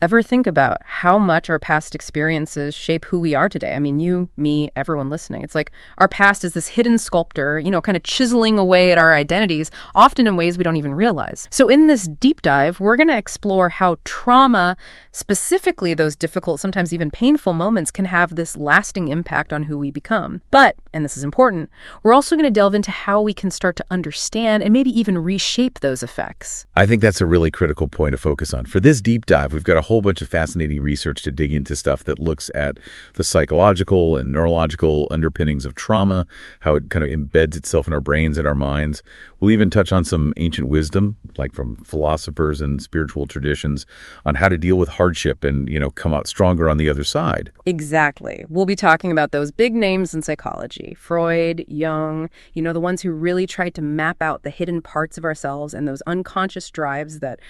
Ever think about how much our past experiences shape who we are today? I mean, you, me, everyone listening. It's like our past is this hidden sculptor, kind of chiseling away at our identities, often in ways we don't even realize. So in this deep dive, we're going to explore how trauma, specifically those difficult, sometimes even painful moments, can have this lasting impact on who we become. But, and this is important, we're also going to delve into how we can start to understand and maybe even reshape those effects. I think that's a really critical point to focus on. For this deep dive, we've got a whole bunch of fascinating research to dig into stuff that looks at the psychological and neurological underpinnings of trauma, how it kind of embeds itself in our brains and our minds. We'll even touch on some ancient wisdom, like from philosophers and spiritual traditions, on how to deal with hardship and, come out stronger on the other side. Exactly. We'll be talking about those big names in psychology, Freud, Jung, the ones who really tried to map out the hidden parts of ourselves and those unconscious drives that,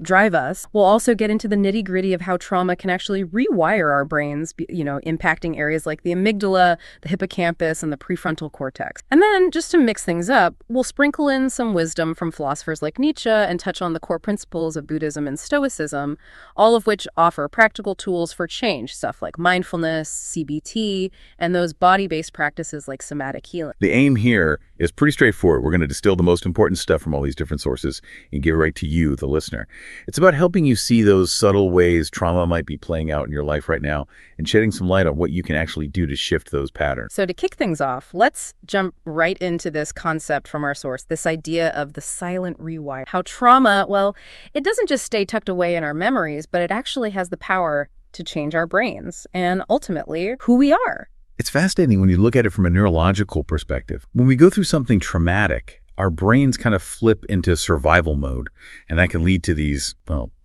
drive us. We'll also get into the nitty-gritty of how trauma can actually rewire our brains, impacting areas like the amygdala, the hippocampus, and the prefrontal cortex. And then, just to mix things up, we'll sprinkle in some wisdom from philosophers like Nietzsche and touch on the core principles of Buddhism and Stoicism, all of which offer practical tools for change, stuff like mindfulness, CBT, and those body-based practices like somatic healing. The aim here is pretty straightforward. We're going to distill the most important stuff from all these different sources and give it right to you, the listener. It's about helping you see those subtle ways trauma might be playing out in your life right now and shedding some light on what you can actually do to shift those patterns. So to kick things off, let's jump right into this concept from our source, this idea of the silent rewire. How trauma, it doesn't just stay tucked away in our memories, but it actually has the power to change our brains and ultimately who we are. It's fascinating when you look at it from a neurological perspective. When we go through something traumatic, our brains kind of flip into survival mode, and that can lead to these,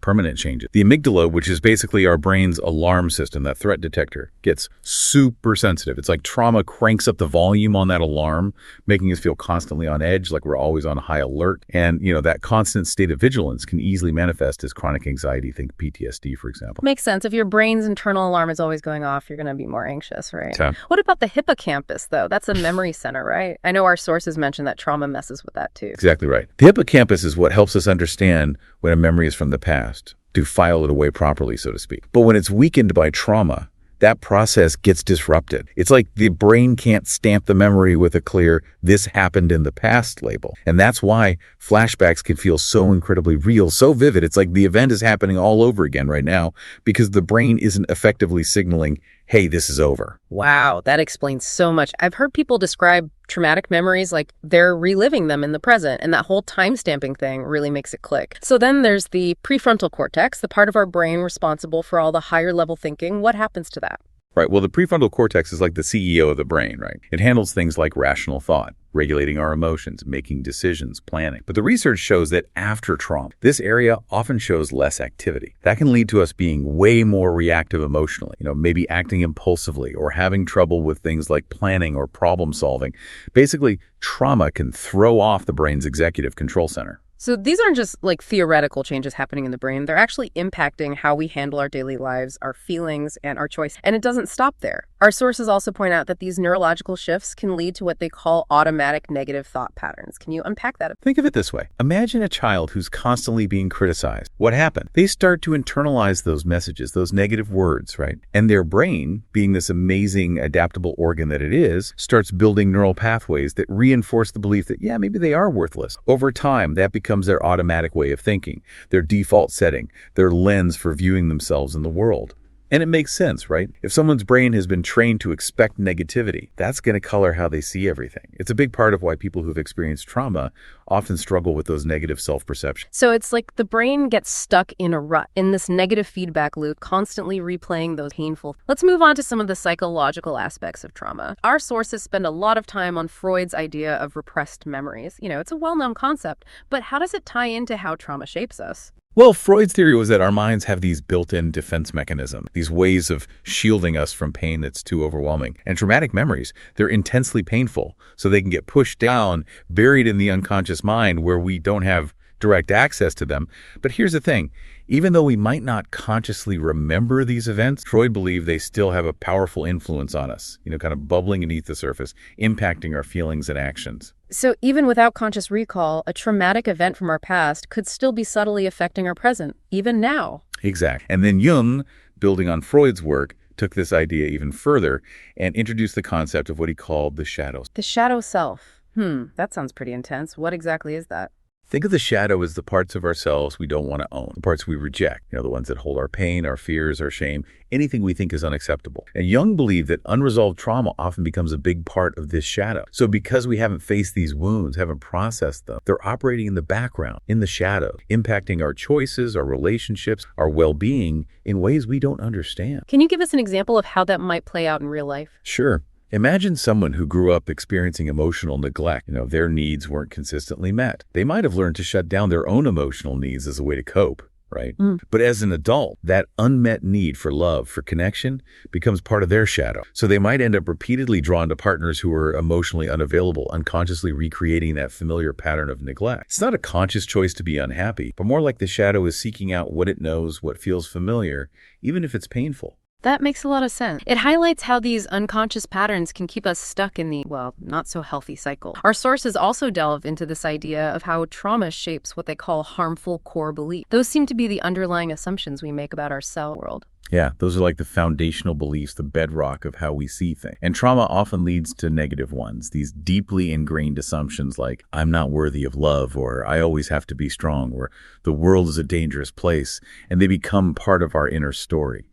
permanent changes. The amygdala, which is basically our brain's alarm system, that threat detector, gets super sensitive. It's like trauma cranks up the volume on that alarm, making us feel constantly on edge, like we're always on high alert. And, that constant state of vigilance can easily manifest as chronic anxiety, think PTSD, for example. Makes sense. If your brain's internal alarm is always going off, you're going to be more anxious, right? Yeah. What about the hippocampus, though? That's a memory center, right? I know our sources mention that trauma messes with that, too. Exactly right. The hippocampus is what helps us understand when a memory is from the past, to file it away properly, so to speak. But when it's weakened by trauma, that process gets disrupted. It's like the brain can't stamp the memory with a clear, this happened in the past label. And that's why flashbacks can feel so incredibly real, so vivid. It's like the event is happening all over again right now because the brain isn't effectively signaling, hey, this is over. Wow, that explains so much. I've heard people describe traumatic memories like they're reliving them in the present, and that whole time-stamping thing really makes it click. So then there's the prefrontal cortex, the part of our brain responsible for all the higher-level thinking. What happens to that? Right. Well, the prefrontal cortex is like the CEO of the brain, right? It handles things like rational thought, regulating our emotions, making decisions, planning. But the research shows that after trauma, this area often shows less activity. That can lead to us being way more reactive emotionally, maybe acting impulsively or having trouble with things like planning or problem solving. Basically, trauma can throw off the brain's executive control center. So these aren't just like theoretical changes happening in the brain. They're actually impacting how we handle our daily lives, our feelings, and our choice. And it doesn't stop there. Our sources also point out that these neurological shifts can lead to what they call automatic negative thought patterns. Can you unpack that? Think of it this way. Imagine a child who's constantly being criticized. What happened? They start to internalize those messages, those negative words, right? And their brain, being this amazing adaptable organ that it is, starts building neural pathways that reinforce the belief that, maybe they are worthless. Over time, that becomes their automatic way of thinking, their default setting, their lens for viewing themselves in the world. And it makes sense, right? If someone's brain has been trained to expect negativity, that's going to color how they see everything. It's a big part of why people who've experienced trauma often struggle with those negative self-perceptions. So it's like the brain gets stuck in a rut, in this negative feedback loop, constantly replaying those painful. Let's move on to some of the psychological aspects of trauma. Our sources spend a lot of time on Freud's idea of repressed memories. It's a well-known concept, but how does it tie into how trauma shapes us? Well, Freud's theory was that our minds have these built-in defense mechanisms, these ways of shielding us from pain that's too overwhelming. And traumatic memories, they're intensely painful, so they can get pushed down, buried in the unconscious mind where we don't have direct access to them. But here's the thing. Even though we might not consciously remember these events, Freud believed they still have a powerful influence on us, kind of bubbling beneath the surface, impacting our feelings and actions. So even without conscious recall, a traumatic event from our past could still be subtly affecting our present, even now. Exactly. And then Jung, building on Freud's work, took this idea even further and introduced the concept of what he called the shadow. The shadow self. That sounds pretty intense. What exactly is that? Think of the shadow as the parts of ourselves we don't want to own, the parts we reject, the ones that hold our pain, our fears, our shame, anything we think is unacceptable. And Jung believed that unresolved trauma often becomes a big part of this shadow. So because we haven't faced these wounds, haven't processed them, they're operating in the background, in the shadow, impacting our choices, our relationships, our well-being in ways we don't understand. Can you give us an example of how that might play out in real life? Sure. Imagine someone who grew up experiencing emotional neglect. Their needs weren't consistently met. They might have learned to shut down their own emotional needs as a way to cope, right? But as an adult, that unmet need for love, for connection, becomes part of their shadow. So they might end up repeatedly drawn to partners who are emotionally unavailable, unconsciously recreating that familiar pattern of neglect. It's not a conscious choice to be unhappy, but more like the shadow is seeking out what it knows, what feels familiar, even if it's painful. That makes a lot of sense. It highlights how these unconscious patterns can keep us stuck in the, not so healthy cycle. Our sources also delve into this idea of how trauma shapes what they call harmful core beliefs. Those seem to be the underlying assumptions we make about our cell world. Yeah, those are like the foundational beliefs, the bedrock of how we see things. And trauma often leads to negative ones, these deeply ingrained assumptions like, I'm not worthy of love, or I always have to be strong, or the world is a dangerous place, and they become part of our inner story.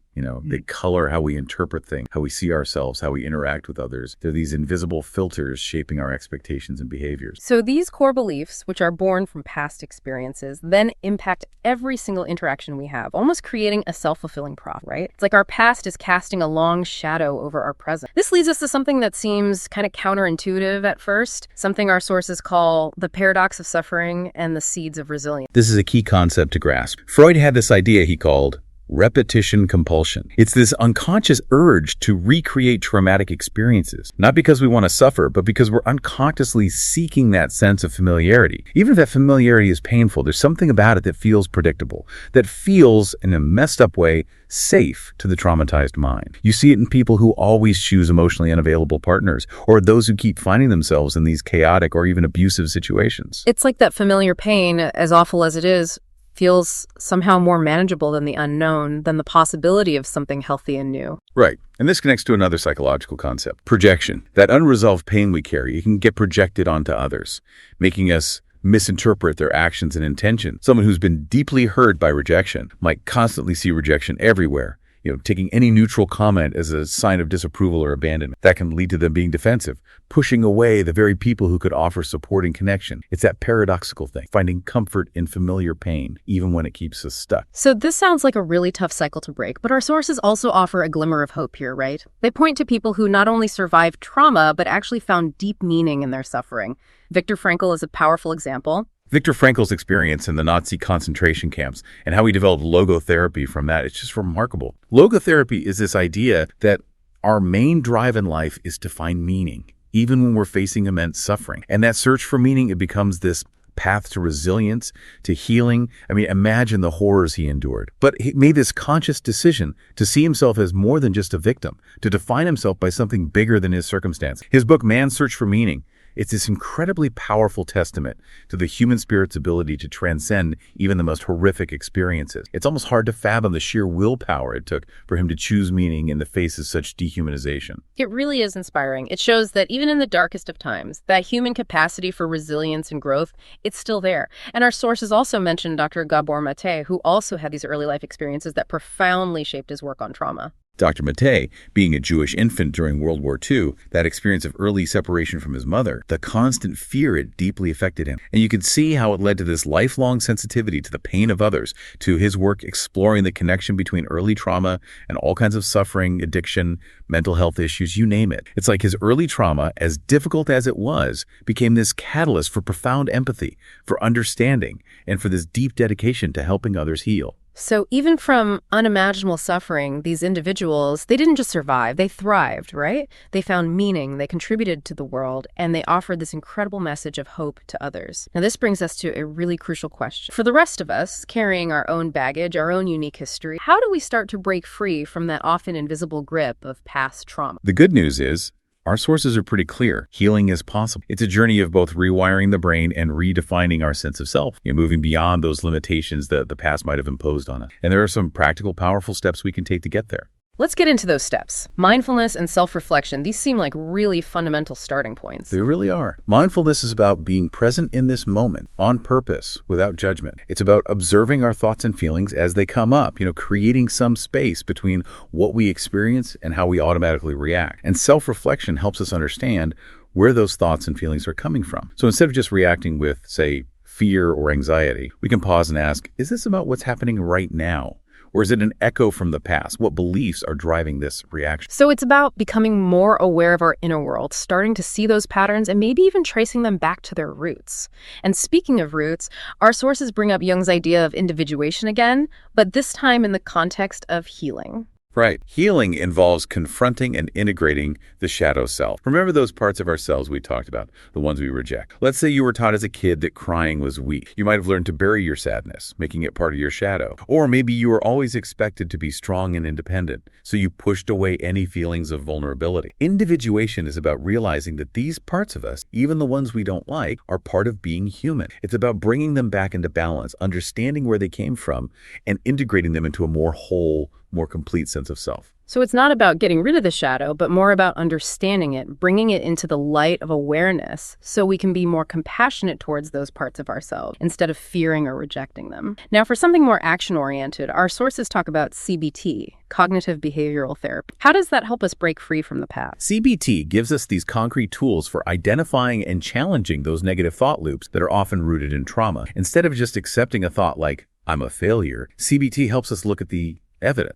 They color how we interpret things, how we see ourselves, how we interact with others. They're these invisible filters shaping our expectations and behaviors. So these core beliefs, which are born from past experiences, then impact every single interaction we have, almost creating a self-fulfilling prophecy, right? It's like our past is casting a long shadow over our present. This leads us to something that seems kind of counterintuitive at first, something our sources call the paradox of suffering and the seeds of resilience. This is a key concept to grasp. Freud had this idea he called repetition compulsion. It's this unconscious urge to recreate traumatic experiences, not because we want to suffer, but because we're unconsciously seeking that sense of familiarity. Even if that familiarity is painful, there's something about it that feels predictable, that feels, in a messed up way, safe to the traumatized mind. You see it in people who always choose emotionally unavailable partners, or those who keep finding themselves in these chaotic or even abusive situations. It's like that familiar pain, as awful as it is, feels somehow more manageable than the unknown, than the possibility of something healthy and new. Right. And this connects to another psychological concept, projection. That unresolved pain we carry, it can get projected onto others, making us misinterpret their actions and intentions. Someone who's been deeply hurt by rejection might constantly see rejection everywhere, taking any neutral comment as a sign of disapproval or abandonment. That can lead to them being defensive, pushing away the very people who could offer support and connection. It's that paradoxical thing, finding comfort in familiar pain, even when it keeps us stuck. So this sounds like a really tough cycle to break, but our sources also offer a glimmer of hope here, right? They point to people who not only survived trauma, but actually found deep meaning in their suffering. Viktor Frankl is a powerful example. Viktor Frankl's experience in the Nazi concentration camps and how he developed logotherapy from that, it's just remarkable. Logotherapy is this idea that our main drive in life is to find meaning, even when we're facing immense suffering. And that search for meaning, it becomes this path to resilience, to healing. Imagine the horrors he endured. But he made this conscious decision to see himself as more than just a victim, to define himself by something bigger than his circumstance. His book, Man's Search for Meaning, it's this incredibly powerful testament to the human spirit's ability to transcend even the most horrific experiences. It's almost hard to fathom the sheer willpower it took for him to choose meaning in the face of such dehumanization. It really is inspiring. It shows that even in the darkest of times, that human capacity for resilience and growth, it's still there. And our sources also mentioned Dr. Gabor Mate, who also had these early life experiences that profoundly shaped his work on trauma. Dr. Mate, being a Jewish infant during World War II, that experience of early separation from his mother, the constant fear, it deeply affected him. And you could see how it led to this lifelong sensitivity to the pain of others, to his work exploring the connection between early trauma and all kinds of suffering, addiction, mental health issues, you name it. It's like his early trauma, as difficult as it was, became this catalyst for profound empathy, for understanding, and for this deep dedication to helping others heal. So even from unimaginable suffering, these individuals, they didn't just survive, they thrived, right? They found meaning, they contributed to the world, and they offered this incredible message of hope to others. Now this brings us to a really crucial question. For the rest of us, carrying our own baggage, our own unique history, how do we start to break free from that often invisible grip of past trauma? The good news is, our sources are pretty clear. Healing is possible. It's a journey of both rewiring the brain and redefining our sense of self, moving beyond those limitations that the past might have imposed on us. And there are some practical, powerful steps we can take to get there. Let's get into those steps. Mindfulness and self-reflection, these seem like really fundamental starting points. They really are. Mindfulness is about being present in this moment, on purpose, without judgment. It's about observing our thoughts and feelings as they come up, creating some space between what we experience and how we automatically react. And self-reflection helps us understand where those thoughts and feelings are coming from. So instead of just reacting with, say, fear or anxiety, we can pause and ask, is this about what's happening right now? Or is it an echo from the past? What beliefs are driving this reaction? So it's about becoming more aware of our inner world, starting to see those patterns and maybe even tracing them back to their roots. And speaking of roots, our sources bring up Jung's idea of individuation again, but this time in the context of healing. Right. Healing involves confronting and integrating the shadow self. Remember those parts of ourselves we talked about, the ones we reject. Let's say you were taught as a kid that crying was weak. You might have learned to bury your sadness, making it part of your shadow. Or maybe you were always expected to be strong and independent, so you pushed away any feelings of vulnerability. Individuation is about realizing that these parts of us, even the ones we don't like, are part of being human. It's about bringing them back into balance, understanding where they came from, and integrating them into a more whole, more complete sense of self. So it's not about getting rid of the shadow, but more about understanding it, bringing it into the light of awareness so we can be more compassionate towards those parts of ourselves instead of fearing or rejecting them. Now, for something more action-oriented, our sources talk about CBT, cognitive behavioral therapy. How does that help us break free from the past? CBT gives us these concrete tools for identifying and challenging those negative thought loops that are often rooted in trauma. Instead of just accepting a thought like, I'm a failure, CBT helps us look at the evidence,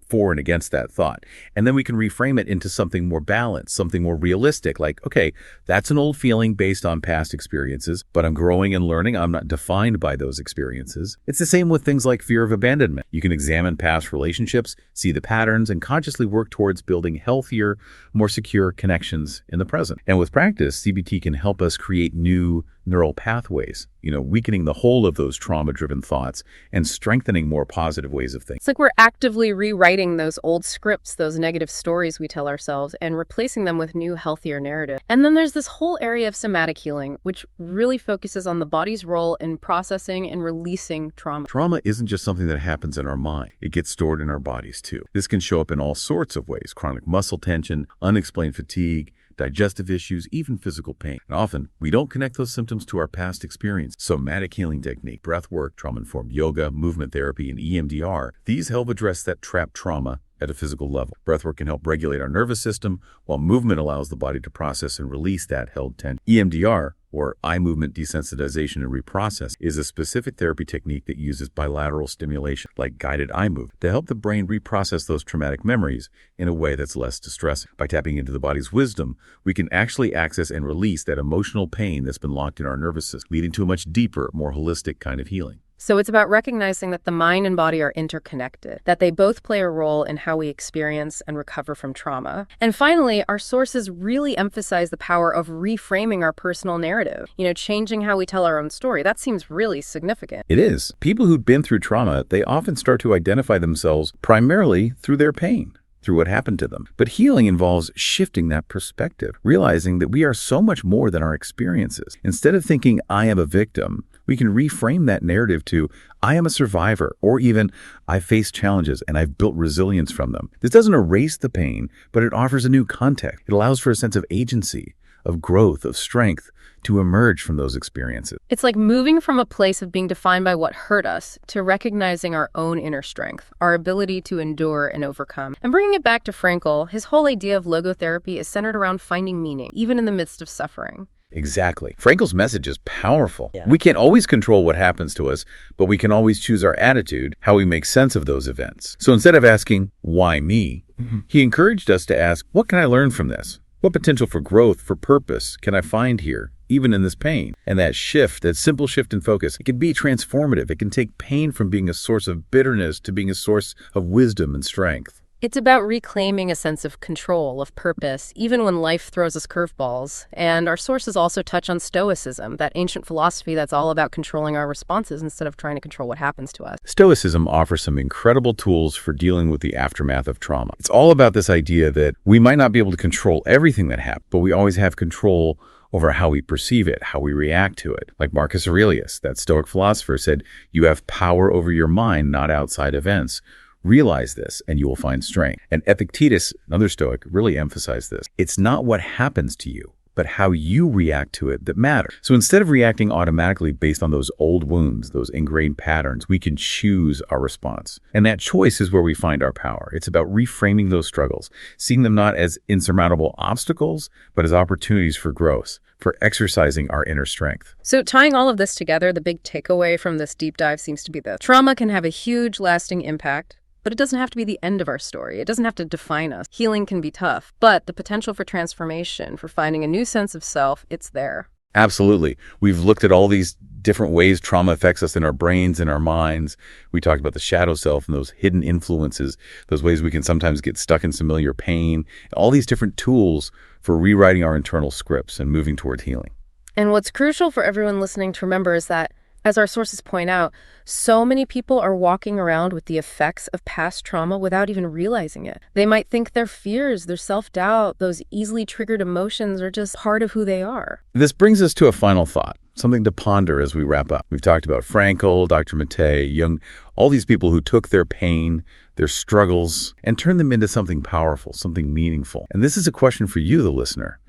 for and against that thought. And then we can reframe it into something more balanced, something more realistic, like, okay, that's an old feeling based on past experiences, but I'm growing and learning. I'm not defined by those experiences. It's the same with things like fear of abandonment. You can examine past relationships, see the patterns, and consciously work towards building healthier, more secure connections in the present. And with practice, CBT can help us create new neural pathways, weakening the hold of those trauma-driven thoughts and strengthening more positive ways of thinking. It's like we're actively rewriting those old scripts, those negative stories we tell ourselves, and replacing them with new, healthier narratives. And then there's this whole area of somatic healing, which really focuses on the body's role in processing and releasing trauma. Trauma isn't just something that happens in our mind. It gets stored in our bodies too. This can show up in all sorts of ways: chronic muscle tension, unexplained fatigue, digestive issues, even physical pain. And often, we don't connect those symptoms to our past experience. Somatic healing technique, breath work, trauma-informed yoga, movement therapy, and EMDR, these help address that trapped trauma at a physical level. Breathwork can help regulate our nervous system, while movement allows the body to process and release that held tension. EMDR, or eye movement desensitization and reprocess, is a specific therapy technique that uses bilateral stimulation, like guided eye movement, to help the brain reprocess those traumatic memories in a way that's less distressing. By tapping into the body's wisdom, we can actually access and release that emotional pain that's been locked in our nervous system, leading to a much deeper, more holistic kind of healing. So it's about recognizing that the mind and body are interconnected, that they both play a role in how we experience and recover from trauma. And finally, our sources really emphasize the power of reframing our personal narrative, changing how we tell our own story. That seems really significant. It is. People who've been through trauma, they often start to identify themselves primarily through their pain, through what happened to them. But healing involves shifting that perspective, realizing that we are so much more than our experiences. Instead of thinking, I am a victim, we can reframe that narrative to, I am a survivor, or even, I've faced challenges and I've built resilience from them. This doesn't erase the pain, but it offers a new context. It allows for a sense of agency, of growth, of strength to emerge from those experiences. It's like moving from a place of being defined by what hurt us to recognizing our own inner strength, our ability to endure and overcome. And bringing it back to Frankl, his whole idea of logotherapy is centered around finding meaning, even in the midst of suffering. Exactly. Frankl's message is powerful. Yeah. We can't always control what happens to us, but we can always choose our attitude, how we make sense of those events. So instead of asking, why me? He encouraged us to ask, what can I learn from this? What potential for growth, for purpose can I find here even in this pain. And that shift, that simple shift in focus, it can be transformative. It can take pain from being a source of bitterness to being a source of wisdom and strength. It's about reclaiming a sense of control, of purpose, even when life throws us curveballs. And our sources also touch on Stoicism, that ancient philosophy that's all about controlling our responses instead of trying to control what happens to us. Stoicism offers some incredible tools for dealing with the aftermath of trauma. It's all about this idea that we might not be able to control everything that happened, but we always have control over how we perceive it, how we react to it. Like Marcus Aurelius, that Stoic philosopher, said, "You have power over your mind, not outside events. Realize this, and you will find strength." And Epictetus, another Stoic, really emphasized this. It's not what happens to you, but how you react to it that matters. So instead of reacting automatically based on those old wounds, those ingrained patterns, we can choose our response. And that choice is where we find our power. It's about reframing those struggles, seeing them not as insurmountable obstacles, but as opportunities for growth, for exercising our inner strength. So tying all of this together, the big takeaway from this deep dive seems to be this. Trauma can have a huge lasting impact, but it doesn't have to be the end of our story. It doesn't have to define us. Healing can be tough, but the potential for transformation, for finding a new sense of self, it's there. Absolutely. We've looked at all these different ways trauma affects us in our brains, in our minds. We talked about the shadow self and those hidden influences, those ways we can sometimes get stuck in familiar pain, all these different tools for rewriting our internal scripts and moving toward healing. And what's crucial for everyone listening to remember is that, as our sources point out, so many people are walking around with the effects of past trauma without even realizing it. They might think their fears, their self-doubt, those easily triggered emotions are just part of who they are. This brings us to a final thought, something to ponder as we wrap up. We've talked about Frankl, Dr. Mattei, Jung, all these people who took their pain, their struggles, and turned them into something powerful, something meaningful. And this is a question for you, the listener.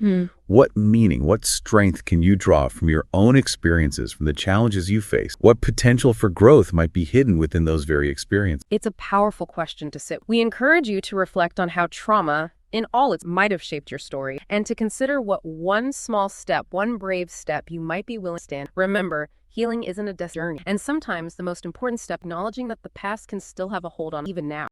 What meaning, what strength can you draw from your own experiences, from the challenges you face? What potential for growth might be hidden within those very experiences? It's a powerful question to sit. We encourage you to reflect on how trauma, in all its might have shaped your story, and to consider what one small step, one brave step you might be willing to stand. Remember, healing isn't a journey, and sometimes the most important step, acknowledging that the past can still have a hold on even now.